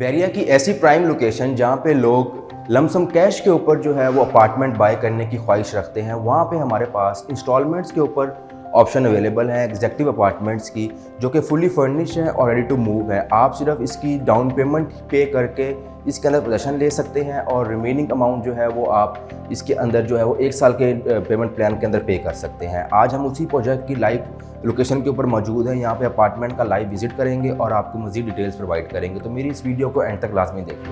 बैरिया की ऐसी prime location जहाँ पे लोग लमसम कैश के ऊपर जो है वो अपार्टमेंट बाय करने की ख्वाहिश रखते हैं, वहाँ पे हमारे पास इंस्टॉलमेंट्स के ऊपर ऑप्शन अवेलेबल हैं एग्जेक्टिव अपार्टमेंट्स की, जो कि फुली फर्निश्ड है और रेडी टू मूव है। आप सिर्फ इसकी डाउन पेमेंट पे करके इसके अंदर पोजेसन ले सकते हैं और रिमेनिंग अमाउंट जो है वो आप इसके अंदर जो है वो 1 साल के पेमेंट प्लान के अंदर पे कर सकते हैं। आज हम उसी प्रोजेक्ट की लाइव लोकेशन के ऊपर मौजूद है, यहाँ पे अपार्टमेंट का लाइव विजिट करेंगे और आपको मज़ीद डिटेल्स प्रोवाइड करेंगे। तो मेरी इस वीडियो को एंड तक लाजमी देखें।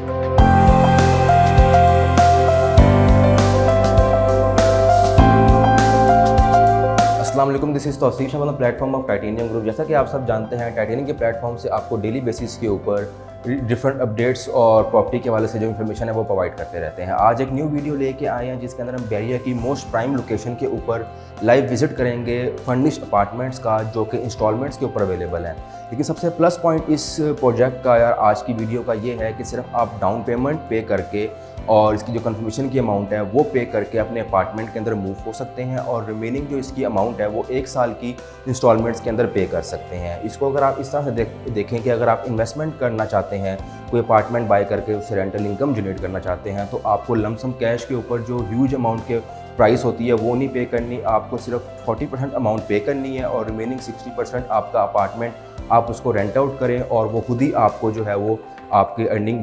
अस्सलाम वालेकुम, this is Tauseef Shah platform of titanium group. जैसा कि आप सब जानते हैं, टाइटेनियम के प्लेटफॉर्म से आपको डेली बेसिस के ऊपर डिफरेंट अपडेट्स और प्रॉपर्टी के हवाले से जो इन्फॉर्मेशन है वो प्रोवाइड करते रहते हैं। आज एक न्यू वीडियो लेके आए हैं जिसके अंदर हम बैरिया की मोस्ट प्राइम लोकेशन के ऊपर लाइव विजिट करेंगे फर्निश्ड अपार्टमेंट्स का, जो कि इंस्टॉलमेंट्स के ऊपर अवेलेबल हैं। लेकिन सबसे प्लस पॉइंट इस प्रोजेक्ट का यार आज की वीडियो का ये है कि सिर्फ आप डाउन पेमेंट पे करके और इसकी जो कंफर्मेशन की अमाउंट है वो पे करके अपने अपार्टमेंट के अंदर मूव हो सकते हैं और रिमेनिंग जो इसकी अमाउंट है वो 1 साल की इंस्टॉलमेंट्स के अंदर पे कर सकते हैं। इसको अगर आप इस तरह से देखें कि अगर आप इन्वेस्टमेंट करना चाहते हैं, कोई अपार्टमेंट बाय करके उससे रेंटल इनकम जनरेट करना चाहते हैं, तो आपको लमसम कैश के ऊपर जो ह्यूज अमाउंट के प्राइस होती है वो नहीं पे करनी, आपको सिर्फ 40% अमाउंट पे करनी है और रिमेनिंग 60% आपका अपार्टमेंट आप उसको रेंट आउट करें और वो खुद ही आपको जो है वो आपकी अर्निंग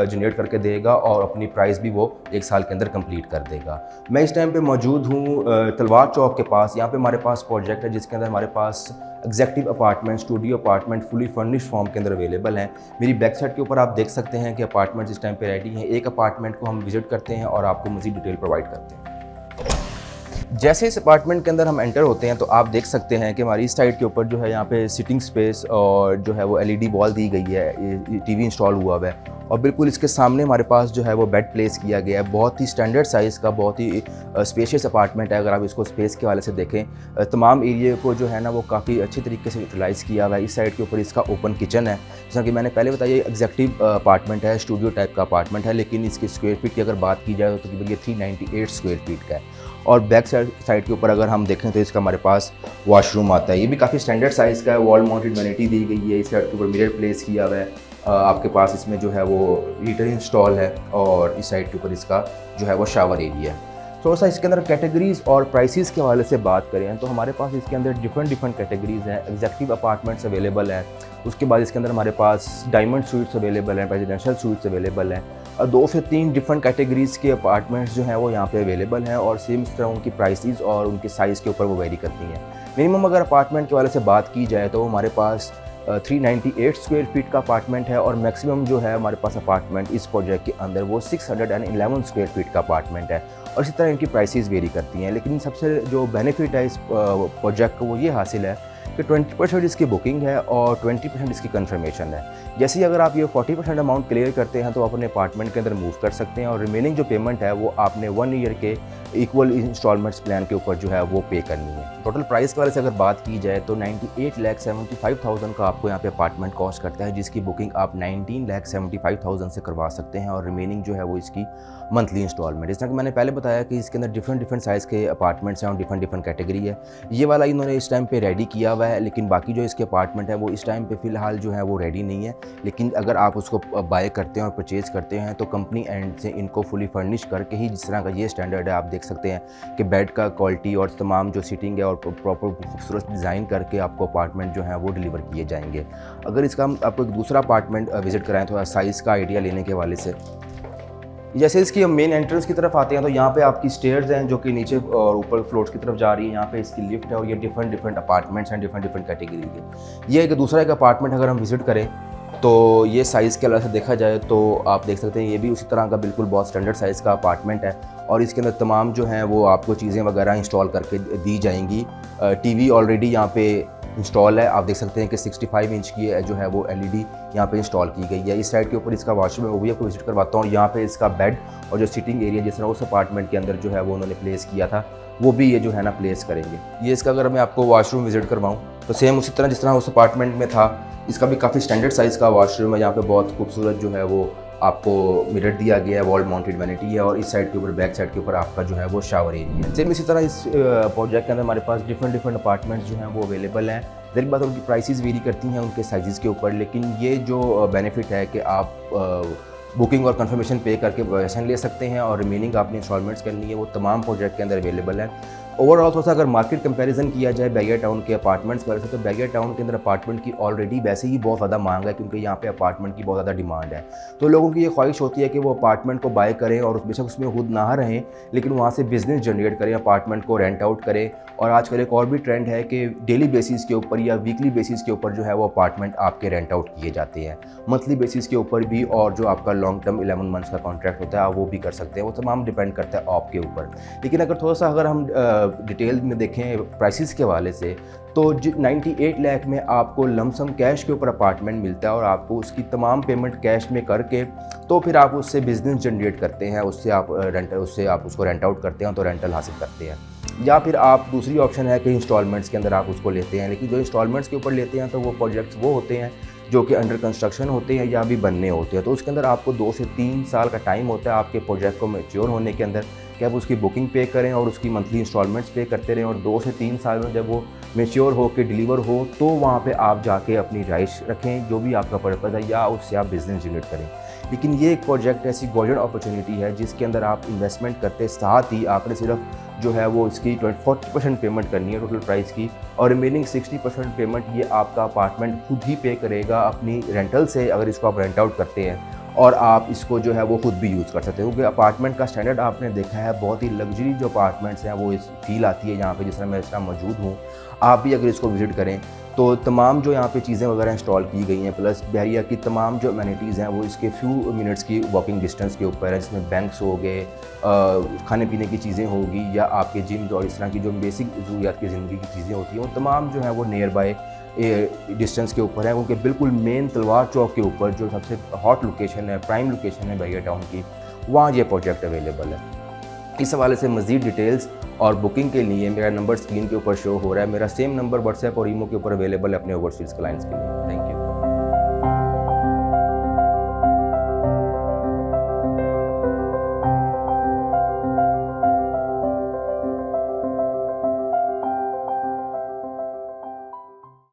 जनरेट करके देगा और अपनी प्राइस भी वो 1 साल के अंदर कंप्लीट कर देगा। मैं इस टाइम पे मौजूद हूँ तलवार चौक के पास। यहाँ पे हमारे पास प्रोजेक्ट है जिसके अंदर हमारे पास executive apartment, studio apartment fully furnished form के अंदर अवेलेबल हैं। मेरी बैक साइड के ऊपर आप देख सकते हैं कि अपार्टमेंट इस टाइम पे रेडी हैं। एक अपार्टमेंट को हम विजिट करते हैं और आपको मज़ीद डिटेल प्रोवाइड करते हैं। जैसे इस अपार्टमेंट के अंदर हम एंटर होते हैं तो आप देख सकते हैं कि हमारी इस साइड के ऊपर जो है यहाँ पे सिटिंग स्पेस और जो है वो LED वॉल दी गई है, TV इंस्टॉल हुआ हुआ है और बिल्कुल इसके सामने हमारे पास जो है वो बेड प्लेस किया गया है। बहुत ही स्टैंडर्ड साइज़ का, बहुत ही स्पेशियस अपार्टमेंट है। अगर आप इसको स्पेस के वाले से देखें, तमाम एरिया को जो है ना वो काफ़ी अच्छे तरीके से यूटिलाइज़ किया हुआ है। इस साइड के ऊपर इसका ओपन किचन है। जैसा कि मैंने पहले बताया, एग्जेक्टिव अपार्टमेंट है, स्टूडियो टाइप का अपार्टमेंट है, लेकिन इसकी स्क्वायर फीट की अगर बात की जाए तो तकरीबन ये 398 स्क्वायर फीट का है। और बैक साइड के ऊपर अगर हम देखें तो इसका हमारे पास वॉशरूम आता है। ये भी काफ़ी स्टैंडर्ड साइज़ का है। वॉल माउंटेड वैनिटी दी गई है। इस साइड के ऊपर मिरर प्लेस किया हुआ है। आपके पास इसमें जो है वो हीटर इंस्टॉल है और इस साइड के ऊपर इसका जो है वो शावर एरिया है। थोड़ा सा इसके अंदर कैटेगरीज़ और प्राइसेस के हवाले से बात करें तो हमारे पास इसके अंदर डिफरेंट कैटेगरीज़ हैं। एग्जेक्टिव अपार्टमेंट्स अवेलेबल हैं। उसके बाद इसके अंदर हमारे पास डायमंड स्वीट्स अवेलेबल हैं, प्रेसिडेंशियल स्वीट्स अवेलेबल हैं। 2 से 3 डिफरेंट कैटेगरीज़ के अपार्टमेंट्स जो हैं वो यहाँ पे अवेलेबल हैं और सेम इस तरह उनकी प्राइसेस और उनके साइज़ के ऊपर वो वेरी करती हैं। मिनिमम अगर अपार्टमेंट के वाले से बात की जाए तो हमारे पास 398 स्क्वायर फीट का अपार्टमेंट है और मैक्सिमम जो है हमारे पास अपार्टमेंट इस प्रोजेक्ट के अंदर वो 611 स्क्वायर फीट का अपार्टमेंट है और इसी तरह इनकी प्राइसेस वेरी करती हैं। लेकिन सबसे जो बेनिफिट है इस प्रोजेक्ट को वो ये हासिल है कि 20% इसकी बुकिंग है और 20% इसकी कंफर्मेशन है। जैसे ही अगर आप ये 40% अमाउंट क्लियर करते हैं तो आप अपने अपार्टमेंट के अंदर मूव कर सकते हैं और रिमेनिंग जो पेमेंट है वो आपने 1 ईयर के इक्वल इंस्टॉलमेंट्स प्लान के ऊपर जो है वो पे करनी है। टोटल प्राइस के वाले से अगर बात की जाए तो 98,75,000 का आपको यहाँ पे अपार्टमेंट कॉस्ट करता है, जिसकी बुकिंग आप 19,75,000 से करवा सकते हैं और रिमेनिंग जो है वो इसकी मंथली इंस्टॉलमेंट। जैसा कि मैंने पहले बताया कि इसके अंदर डिफरेंट साइज़ के अपार्टमेंट्स हैं और डिफरेंट कैटेगरी है। ये वाला इन्होंने इस टाइम पे रेडी किया हुआ है, लेकिन बाकी जो इसके अपार्टमेंट है वो इस टाइम पे फ़िलहाल जो है वो रेडी नहीं है। लेकिन अगर आप उसको बाय करते हैं और परचेज़ करते हैं तो कंपनी एंड से इनको फुली फर्निश करके ही, जिस तरह का ये स्टैंडर्ड है, आप देख सकते हैं कि बेड का क्वालिटी और तमाम जो सीटिंग है और प्रॉपर खूबसूरत डिज़ाइन करके आपको अपार्टमेंट जो है वो डिलीवर किए जाएंगे। अगर इसका हम आपको एक दूसरा अपार्टमेंट विज़िट कराएं थोड़ा साइज़ का आइडिया लेने के हवाले से, जैसे इसकी मेन एंट्रेंस की तरफ आते हैं तो यहाँ पे आपकी स्टेयर्स हैं जो कि नीचे और ऊपर फ्लोर्स की तरफ जा रही है। यहाँ पे इसकी लिफ्ट है और ये डिफरेंट अपार्टमेंट्स हैं डिफरेंट कैटेगरी के। ये एक दूसरा एक अपार्टमेंट अगर हम विज़िट करें तो ये साइज़ के अलग से देखा जाए तो आप देख सकते हैं ये भी उसी तरह का बिल्कुल बहुत स्टैंडर्ड साइज़ का अपार्टमेंट है और इसके अंदर तमाम जो हैं वो आपको चीज़ें वगैरह इंस्टॉल करके दी जाएंगी। TV ऑलरेडी यहाँ पे इंस्टॉल है। आप देख सकते हैं कि 65 इंच की जो है वो LED यहाँ पे इंस्टॉल की गई है। इस साइड के ऊपर इसका वॉशरूम है, वो भी आपको विजिट करवाता हूँ। और यहाँ पे इसका बेड और जो सिटिंग एरिया जिस तरह उस अपार्टमेंट के अंदर जो है वो उन्होंने प्लेस किया था वो भी ये जो है ना प्लेस करेंगे। ये इसका अगर मैं आपको वॉशरूम विजिट करवाऊँ तो सेम उसी तरह जिस तरह उस अपार्टमेंट में था, इसका भी काफ़ी स्टैंडर्ड साइज़ का वॉशरूम है। यहाँ पे बहुत खूबसूरत जो है वो आपको मिरर दिया गया है, वॉल माउंटेड वैनिटी है और इस साइड के ऊपर बैक साइड के ऊपर आपका जो है वो शावर एरिया है। सेम इसी तरह इस प्रोजेक्ट के अंदर हमारे पास डिफरेंट अपार्टमेंट्स जो हैं वो अवेलेबल हैं। ज़ाहिर बात है उनकी प्राइसेस वेरी करती हैं उनके साइज़ के ऊपर, लेकिन ये जो बेनिफिट है कि आप बुकिंग और कंफर्मेशन पे करके पोजीशन ले सकते हैं और रिमेनिंग आपने इंस्टॉलमेंट्स करनी है, वो तमाम प्रोजेक्ट के अंदर अवेलेबल है। ओवरऑल थोड़ा सा अगर मार्केट कंपैरिजन किया जाए बैरियर टाउन के अपार्टमेंट्स वगैरह से, तो बैरियर टाउन के अंदर अपार्टमेंट की ऑलरेडी वैसे ही बहुत ज़्यादा मांग है, क्योंकि यहाँ पे अपार्टमेंट की बहुत ज़्यादा डिमांड है। तो लोगों की ये ख्वाहिश होती है कि वो अपार्टमेंट को बाय करें और बेशक उसमें खुद ना रहें, लेकिन वहाँ से बिज़नेस जनरेट करें, अपार्टमेंट को रेंट आउट करें। और आजकल एक और भी ट्रेंड है कि डेली बेसिस के ऊपर या वीकली बेसिस के ऊपर जो है वो अपार्टमेंट आपके रेंट आउट किए जाते हैं, मंथली बेसिस के ऊपर भी, और जो आपका लॉन्ग टर्म 11 मंथ्स का कॉन्ट्रैक्ट होता है आप वो भी कर सकते हैं। वो तमाम डिपेंड करता है आपके ऊपर। लेकिन अगर थोड़ा सा अगर हम डिटेल में देखें प्राइसेस के हवाले से, तो 98 लाख में आपको लमसम कैश के ऊपर अपार्टमेंट मिलता है और आपको उसकी तमाम पेमेंट कैश में करके तो फिर आप उससे बिज़नेस जनरेट करते हैं, उससे आप उसको रेंट आउट करते हैं तो रेंटल हासिल करते हैं। या फिर आप दूसरी ऑप्शन है कि इंस्टॉलमेंट्स के अंदर आप उसको लेते हैं, लेकिन जो इंस्टॉलमेंट्स के ऊपर लेते हैं तो वो प्रोजेक्ट्स वो होते हैं जो कि अंडर कंस्ट्रक्शन होते हैं या अभी बनने होते हैं। तो उसके अंदर आपको 2 से 3 साल का टाइम होता है आपके प्रोजेक्ट को मैच्योर होने के अंदर, कि आप उसकी बुकिंग पे करें और उसकी मंथली इंस्टॉलमेंट्स पे करते रहें, और 2 से 3 साल में जब वो मैच्योर हो के डिलीवर हो तो वहाँ पे आप जाके अपनी राइश रखें, जो भी आपका पर्पज़ है, या उससे आप बिज़नेस जनरेट करें। लेकिन ये एक प्रोजेक्ट ऐसी गोल्डन अपॉर्चुनिटी है जिसके अंदर आप इन्वेस्टमेंट करते साथ ही आपने सिर्फ जो है वो इसकी 40% पेमेंट करनी है टोटल प्राइस की, और रिमेनिंग 60% पेमेंट ये आपका अपार्टमेंट खुद ही पे करेगा अपनी रेंटल से, अगर इसको आप रेंट आउट करते हैं, और आप इसको जो है वो खुद भी यूज़ कर सकते हो। क्योंकि अपार्टमेंट का स्टैंडर्ड आपने देखा है, बहुत ही लग्जरी जो अपार्टमेंट्स हैं वो इस फील आती है यहाँ पे, जिस तरह मैं इस तरह मौजूद हूँ। आप भी अगर इसको विज़िट करें तो तमाम जो यहाँ पे चीज़ें वगैरह इंस्टॉल की गई हैं, प्लस बहरिया की तमाम जो अमेनिटीज़ हैं वो इसके फ्यू मिनट्स की वॉकिंग डिस्टेंस के ऊपर है, जिसमें बैंक्स हो गए, खाने पीने की चीज़ें होगी, या आपके जिम और इस तरह की जो बेसिक ज़रूरियात की ज़िंदगी की चीज़ें होती हैं वो तमाम जो है वो नियर बाय डिस्टेंस के ऊपर है। उनके बिल्कुल मेन तलवार चौक के ऊपर जो सबसे हॉट लोकेशन है, प्राइम लोकेशन है बैरियर टाउन की, वहाँ ये प्रोजेक्ट अवेलेबल है। इस हवाले से मज़ीद डिटेल्स और बुकिंग के लिए मेरा नंबर स्क्रीन के ऊपर शो हो रहा है। मेरा सेम नंबर व्हाट्सएप और ईमो के ऊपर अवेलेबल है अपने ओवरसीज़ क्लाइंट्स के लिए। Thank you.